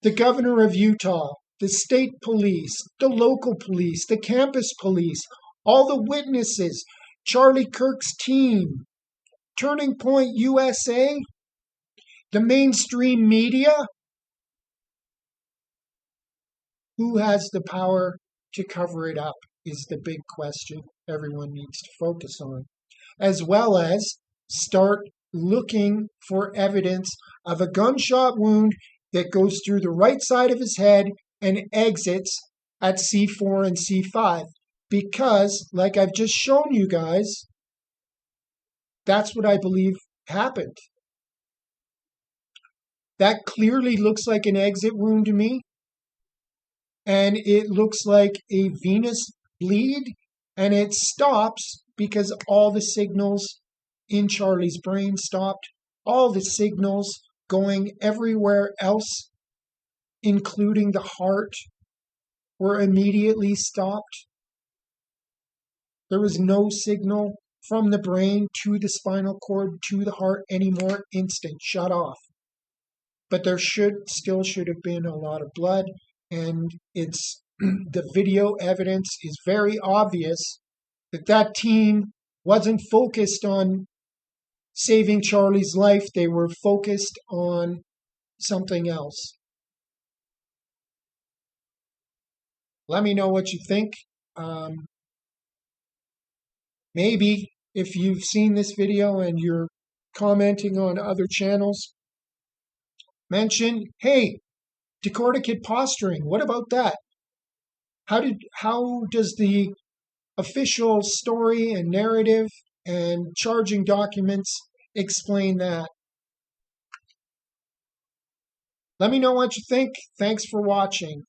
the governor of Utah, the state police, the local police, the campus police, all the witnesses, Charlie Kirk's team, Turning Point USA, the mainstream media. Who has the power to cover it up is the big question everyone needs to focus on, as well as start looking for evidence of a gunshot wound that goes through the right side of his head and exits at C4 and C5. Because, like I've just shown you guys, that's what I believe happened. That clearly looks like an exit wound to me. And it looks like a venous bleed. And it stops because all the signals in Charlie's brain stopped. All the signals going everywhere else, including the heart, were immediately stopped. There was no signal from the brain to the spinal cord to the heart anymore. Instant, shut off. But there should have been a lot of blood, and it's the video evidence is very obvious that team wasn't focused on saving Charlie's life. They were focused on something else. Let me know what you think. Maybe if you've seen this video and you're commenting on other channels, mention, hey, decorticate posturing. What about that? How does the official story and narrative and charging documents explain that? Let me know what you think. Thanks for watching.